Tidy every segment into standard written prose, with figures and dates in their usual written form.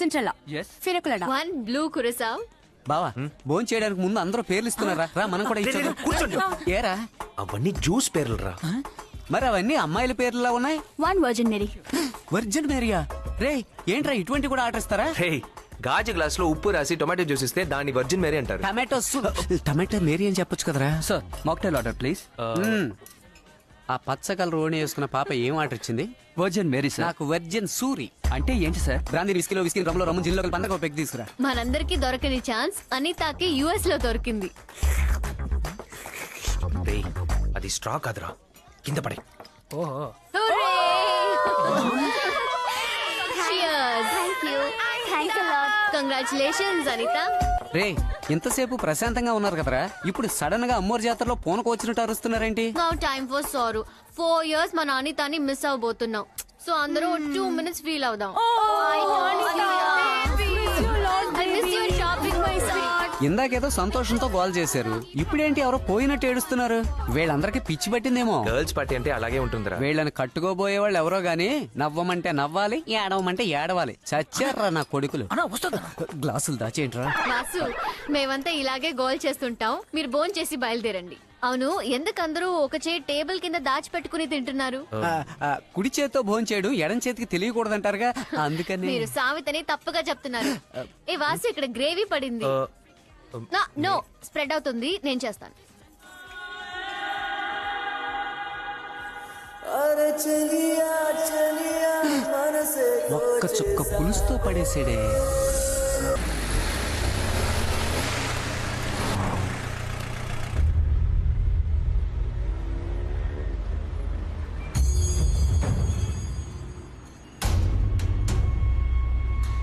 సింట్రల్లా ఫిరకులడా one blue కురసావ్. బావా భోజనం చేయడానికి ముందు అందరూ పేర్లు ఇస్తున్నారా రా మనం కూడా ఇచ్చేద్దాం. కూర్చోండి. ఏరా అవన్నీ జ్యూస్ పేర్లు రా. మరి అవన్నీ అమ్మాయిల పేర్లులా ఉన్నాయి. One virgin Mary. వర్జిన్ మేరియా? రే ఏంట్రా ఇటువంటి కూడా ఆర్డర్ ఇస్తారా? హే, గాజు గ్లాస్ లో ఉప్పు రాసి టొమాటో జ్యూస్ ఇస్తే దాన్ని వర్జిన్ మేరీ అంటారు. టమాటో మేరీ అని చెప్పొచ్చు కదరా. Sir mocktail order please. ఆ పచ్చ కలర్ ఓణి వేసుకున్న పాప ఏం ఆర్డర్ ఇచ్చింది? Virgin Mary sir. నాకు వర్జిన్ సూరి. అంటే ఏంటి సార్? బ్రాందీ విస్కీలో విస్కీ రమ్లో రమ్ము జిన్లో పందక పెగ్ తీసుకురా. మనందరికి దొరకని ఛాన్స్ అనితాకి యుఎస్ లో దొరికింది. రేయ్, అది స్ట్రా కాదురా, కింద పడే. కంగ్రాచులేషన్స్ అనిత. రే ఇంతసేపు ప్రశాంతంగా ఉన్నారు కదరా, ఇప్పుడు సడన్ గా అమ్మోరు జాతరలో పూనకు వచ్చినట్టు అరుస్తున్నారేంటి? Now time for sir. 4 years మన అనితాని మిస్ అవబోతున్నాం. సో అందరూ 2 minutes ఫీల్ అవుదాం. ఇందాకేదో సంతోషంతో గోల్ చేశారు, ఇప్పుడేంటి ఎవరో పోయినట్టు ఏడుస్తున్నారు? వీళ్ళందరికీ పిచ్చి పట్టిందేమో. గర్ల్స్ పార్టీ అంటే అలాగే ఉంటుందిరా. వీళ్ళని కట్టుకోబోయే వాళ్ళు ఎవరో గానీ నవ్వమంటే నవ్వాలి, ఏడవమంటే ఏడవాలి. చచ్చారా నా కొడుకులు. గ్లాసులు దాచేంట్రా. వాసు, మేమంతా ఇలాగే గోల్ చేస్తుంటాం. మీరు భోన్ చేసి బయలుదేరండి. అవును, ఎందుకు అందరూ ఒక చేయి టేబుల్ కింద దాచిపెట్టుకుని తింటున్నారు? కుడి చేతితో భోజనం చేయడం ఎడం చేతికి తెలియకూడదంటారుగా, అందుకని. మీరు సామెతని తప్పుగా చెప్తున్నారు. ఏ వాసు, ఇక్కడ గ్రేవీ పడింది. నో, స్ప్రెడ్ అవుతుంది, నేను చేస్తాను. ఒక్క చుక్క పులుసుతో పడేసాడే.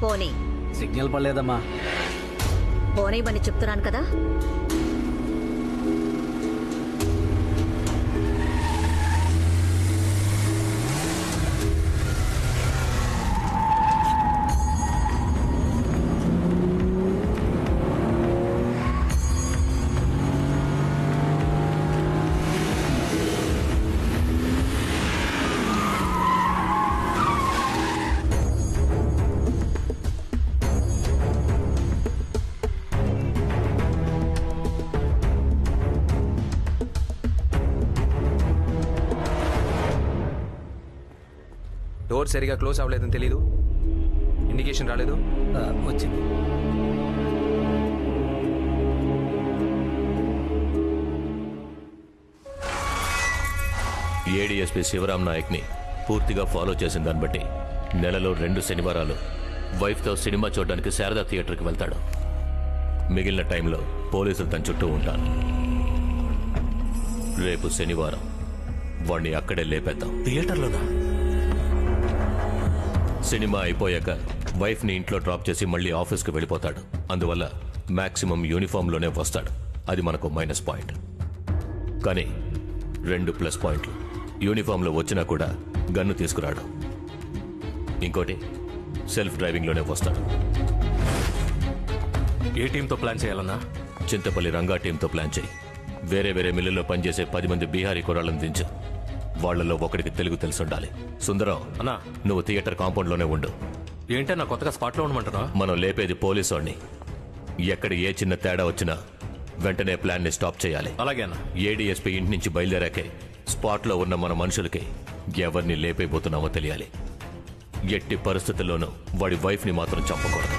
పోనీ సిగ్నల్ పడలేదమ్మా. పోనీమని చెప్తున్నాను కదా. డోర్ సరిగా క్లోజ్ అవ్వలేదని తెలీదు, ఇండికేషన్ రాలేదు. వచ్చింది. ఏడీఎస్పీ శివరామ్ నాయక్ ని పూర్తిగా ఫాలో చేసిన దాన్ని బట్టి నెలలో 2 శనివారాలు వైఫ్తో సినిమా చూడడానికి శారదా థియేటర్కి వెళ్తాడు. మిగిలిన టైంలో పోలీసులు తన చుట్టూ ఉంటారు. రేపు శనివారం వాణ్ణి అక్కడే లేపేద్దాం. థియేటర్లోనా? సినిమా అయిపోయాక వైఫ్ని ఇంట్లో డ్రాప్ చేసి మళ్ళీ ఆఫీస్కి వెళ్ళిపోతాడు. అందువల్ల మాక్సిమం యూనిఫామ్లోనే వస్తాడు. అది మనకు మైనస్ పాయింట్. కానీ 2 ప్లస్ పాయింట్లు. యూనిఫామ్లో వచ్చినా కూడా గన్ను తీసుకురాడు. ఇంకోటి, సెల్ఫ్ డ్రైవింగ్లోనే వస్తాడు. ఏ టీంతో ప్లాన్ చేయాలన్నా? చింతపల్లి రంగా టీంతో ప్లాన్ చేయి. వేరే వేరే మిల్లుల్లో పనిచేసే 10 మంది బీహారీ కుర్రాళ్ళని దించు. వాళ్లలో ఒకడికి తెలుగు తెలుసుండాలి. సుందరం అన్నా, నువ్వు థియేటర్ కాంపౌండ్లోనే ఉండు. ఏంటన్నా కొత్తగా స్పాట్లో ఉండమంటున్నా? మనం లేపేది పోలీసోడిని. ఎక్కడ ఏ చిన్న తేడా వచ్చినా వెంటనే ప్లాన్ని స్టాప్ చేయాలి. అలాగే అన్న. ఏడీఎస్పీ ఇంటి నుంచి బయలుదేరాకే స్పాట్లో ఉన్న మన మనుషులకి ఎవరిని లేపైపోతున్నామో తెలియాలి. ఎట్టి పరిస్థితుల్లోనూ వాడి వైఫ్ని మాత్రం చంపకూడదు.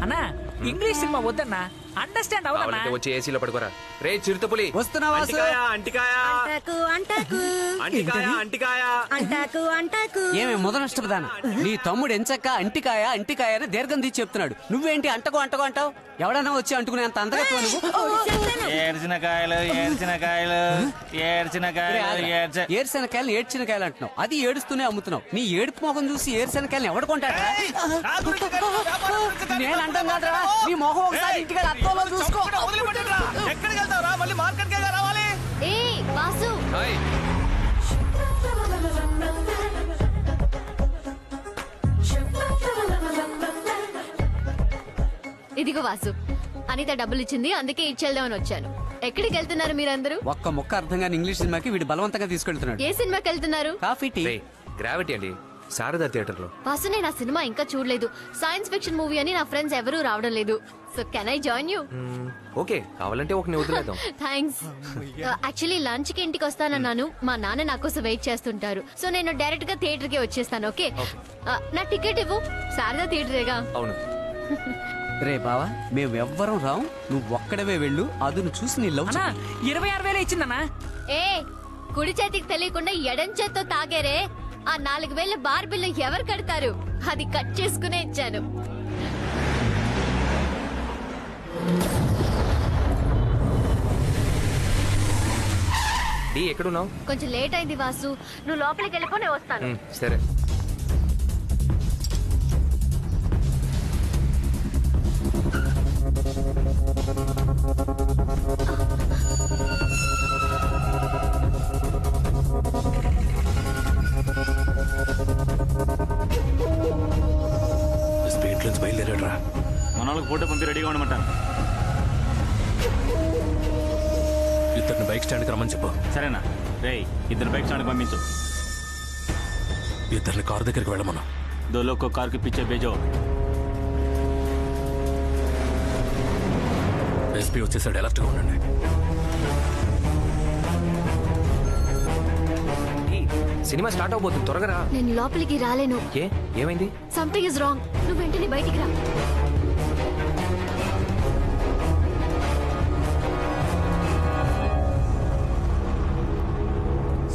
అన్నా, ఇంగ్లీష్ సినిమా వద్దన్నా, అండర్స్టాండ్ అవునా? వచ్చి ఏసీలో పడుకోరా. రే చిరుతపులి, వస్తున్నావా? ఏమే ముద నష్టపదాన, నీ తమ్ముడు ఎంచక్క అంటికాయ అంటికాయ అని దీర్ఘం తీసి చెప్తున్నాడు. నువ్వేంటి అంటకో అంటకో అంటావు? ఎవడన్నా వచ్చి అంటుకునే అంత అందగత్వ నువ్వు. ఏడ్చిన కాయలు ఏడ్చిన ఏడ్చినకాయలు అంటున్నావు. అది ఏడుస్తూనే అమ్ముతున్నావు. నీ ఏడుపు మొహం చూసి ఏరుశనకాయలు ఎవడు కొంటాడా? నేను అంటాం కాదురా, నీ మొహం ఒకసారి ఇంటికి అద్దంలో చూసుకో. ఎక్కడికి వెళ్తావురా? మళ్ళీ మార్కెట్ కే రావాలి. ఏ వాసు, ఇదిగో వాసు, అనిత డబ్బులు ఇచ్చింది, అందుకే ఇచ్చేద్దామని వచ్చాను. ఎక్కడికి వెళ్తున్నారు మీరందరూ? ఒక్క మొక్క అర్థం కాని ఇంగ్లీష్ సినిమాకి వీడు బలవంతంగా తీసుకెళ్తున్నాడు. ఏ సినిమాకి వెళ్తున్నారు? Coffee tea. గ్రావిటీ అండి, శారదా థియేటర్ లో. వాసు నేను ఆ సినిమా ఇంకా చూడలేదు. సైన్స్ ఫిక్షన్ మూవీ అని నా ఫ్రెండ్స్ ఎవరూ రావడం లేదు. So can I join you? Okay, కావాలంటే ఒక వదిలేద్దాం. థ్యాంక్స్. యాక్చువల్లీ లంచ్ కి ఇంటికి వస్తానన్నాను. మా నాన్న నా కోసం వెయిట్ చేస్తుంటారు. సో నేను డైరెక్ట్ గా థియేటర్ కి వచ్చేస్తాను. ఓకే, నా టికెట్ ఇవ్వు. శారదా థియేటరేగా. అవును. రే బావా, మేమెవ్వరం రావు, నువ్వు ఒక్కడవే వెళ్ళు. అదును చూసి నీ లవ్ అన్నా 26,000 ఇచ్చిందన్నా. ఏ కుడి చేతికి తెలియకుండా ఎడం చేత్తో తాగారే, ఆ 4,000 బార్ బిల్లు ఎవరు కడతారు? అది కట్ చేసుకునే ఇచ్చాను. డి ఎక్కడున్నావు? కొంచెం లేట్ అయింది వాసు, నువ్వు లోపలికి వెళ్ళిపో, నేను వస్తాను. సరే. స్పీడ్ నుంచి బయలుదేరాడురా. మన వాళ్ళకి ఫోటో పంపి రెడీగా ఉండమంటాను. ఇద్దరిని బైక్ స్టాండ్కి రమ్మని చెప్పు. సరేనా? రేయ్, ఇద్దరు బైక్ స్టాండ్కి పంపించు. ఇద్దరిని కారు దగ్గరికి వెళ్ళమను. 2 लोग को कार के पीछे भेजो. ఎస్పీ వచ్చేసాడు, అలర్ట్గా ఉండండి. సినిమా స్టార్ట్ అవబోతుంది, త్వరగా రా. నేను లోపలికి రాలేను. ఏ ఏమైంది? Something is wrong. నువ్వు వెంటనే బయటికి రా.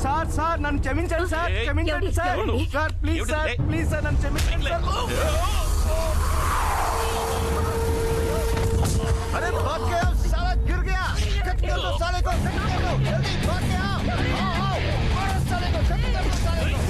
సార్ సార్ నన్ను క్షమించండి సార్, క్షమించండి sir. Sir please sir, please sir నన్ను క్షమించండి సార్. अरे भाग गया, साला गिर गया. कट कर दो साले को, कट कर दो, जल्दी भाग गया. आओ मारो साले को, कट कर दो साले को.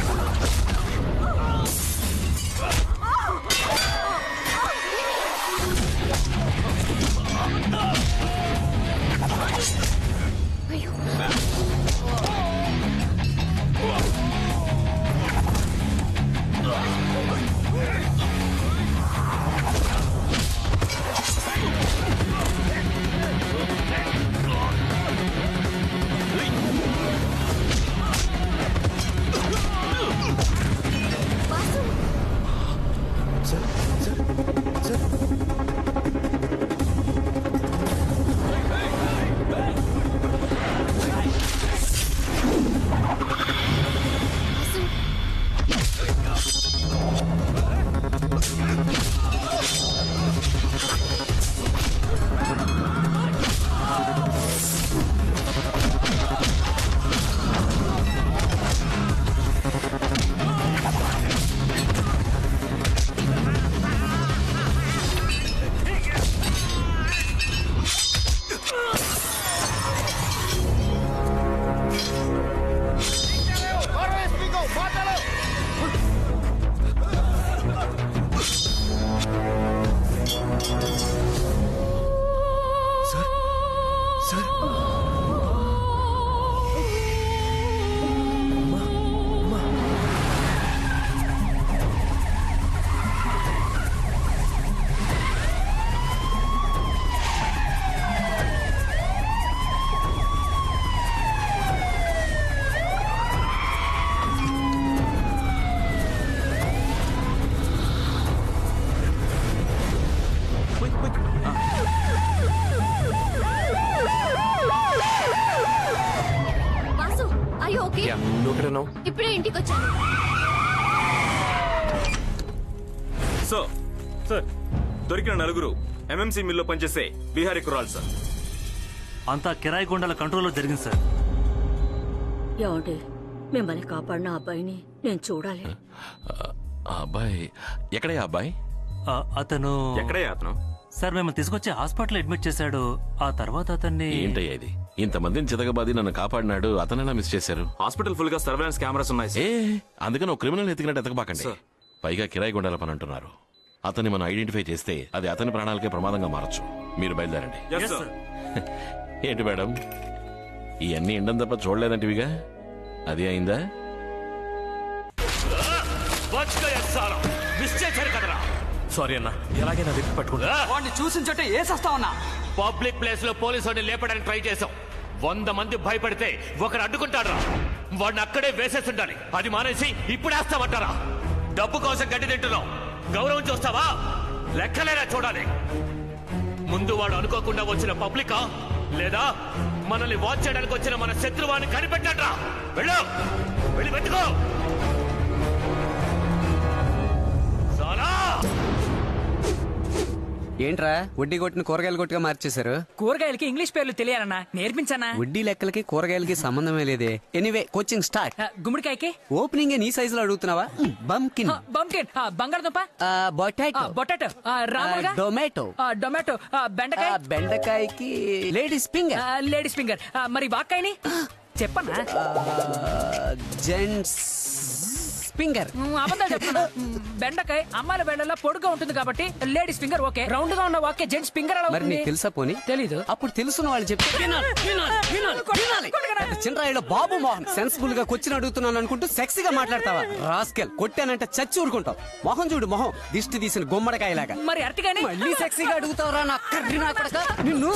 ఇప్పుడే ఇంటికి వచ్చాను. సార్ దొరికిన 4 ఎంఎంసీ మిల్లో పనిచేసే బీహారీ కుర్రాళ్ళు సార్. అంతా కిరాయి గుండాల కంట్రోల్లో జరిగింది సార్. ఏమండి, మిమ్మల్ని కాపాడిన అబ్బాయిని నేను చూడాలి. అబ్బాయి ఎక్కడే? అబ్బాయి అతను ఎక్కడయ్యా అతను? సార్ మిమ్మల్ని తీసుకొచ్చి హాస్పిటల్ అడ్మిట్ చేశాడు. ఆ తర్వాత అతన్ని ఏంటయ్యా ఇది? ఇంతమందిని చితకబాది నన్ను కాపాడినాడు, అతనెలా మిస్ చేశారు? హాస్పిటల్ ఫుల్ గా సర్వేలెన్స్ కెమెరాస్ ఉన్నాయి సార్. అందుకని ఒక క్రిమినల్ ఎతికినట్టు ఎతకబాకండి. పైగా కిరాయి గుండాల పని అంటున్నారు. అతన్ని మనం ఐడెంటిఫై చేస్తే అది అతని ప్రాణాలకే ప్రమాదంగా మారచ్చు. మీరు బయలుదేరండి. ఏంటి మేడం, ఇవన్నీ ఎండం తప్ప చూడలేదంటివిగా? అది అయిందా? మిస్ చేశారు కదరా. సారీ అన్న, ఎలాగైనా వెతికి పట్టుకుంటా. వాడిని చూసిన చోటే ఏసేస్తా ఉన్నా. పబ్లిక్ ప్లేస్ లో పోలీసు వాడిని లేపడానికి ట్రై చేశాం. 100 మంది భయపడితే ఒకరు అడ్డుకుంటారా? వాడిని అక్కడే వేసేస్తుండాలి. అది మానేసి ఇప్పుడు వేస్తామంటారా? డబ్బు కోసం గడ్డి తింటున్నాం, గౌరవం చూస్తావా? లెక్కలేనా చూడాలి. ముందు వాడు అనుకోకుండా వచ్చిన పబ్లికా లేదా మనల్ని వాచ్ చేయడానికి వచ్చిన మన శత్రువాన్ని కనిపెట్టండి. వెళ్ళు, వెళ్ళి వెతుకో. చాలా ఏంట్రా వడ్డీ కొట్టిన కూరగాయలు కొట్టుగా మార్చేశారు? కూరగాయలకి ఇంగ్లీష్ పేర్లు తెలియాలన్నా, నేర్పించన్నా. వడ్డీ లెక్కలకి కూరగాయలకి సంబంధమే లేదే. Anyway coaching start. గుమ్మడికాయకి ఓపెనింగ్ నీ సైజులో అడుగుతున్నావా? బంకిన్, బంకిన్, బంగాళదుంప, పొటాటో, పొటాటో, రాములుగా, టొమాటో, టొమాటో, బెండకాయ, బెండకాయకి లేడీస్ ఫింగర్, లేడీస్ ఫింగర్. మరి వాక్కాయని చెప్పన్నా? Gents finger. అబద్ధాలు చెప్తున్నా. బెండకాయ అమ్మాయిల బెండల్లో పొడుగా ఉంటుంది కాబట్టి లేడీస్ ఫింగర్ ఓకే. రౌండ్ గా ఉన్న వాక్య జెంట్స్ ఫింగర్. మరి నీకు తెలుసా? పోనీ తెలీదు. అప్పుడు తెలుసున్న వాళ్ళు చెప్తే చిన్నరాయిలో బాబు మోహన్ సెన్సిబుల్ గా క్వశ్చన్ అడుగుతున్నాను అనుకుంటూ సెక్సీగా మాట్లాడతావా? రాస్కెల్, కొట్టానంటే చచ్చి ఊరుకుంటావు. మొహం చూడు, మొహం దిష్టి తీసిన గుమ్మడికాయలాగా. మరి అరటిగానే మళ్ళీ సెక్సీగా అడుగుతావురా నా కర్రీ నా కొడకా. నిన్ను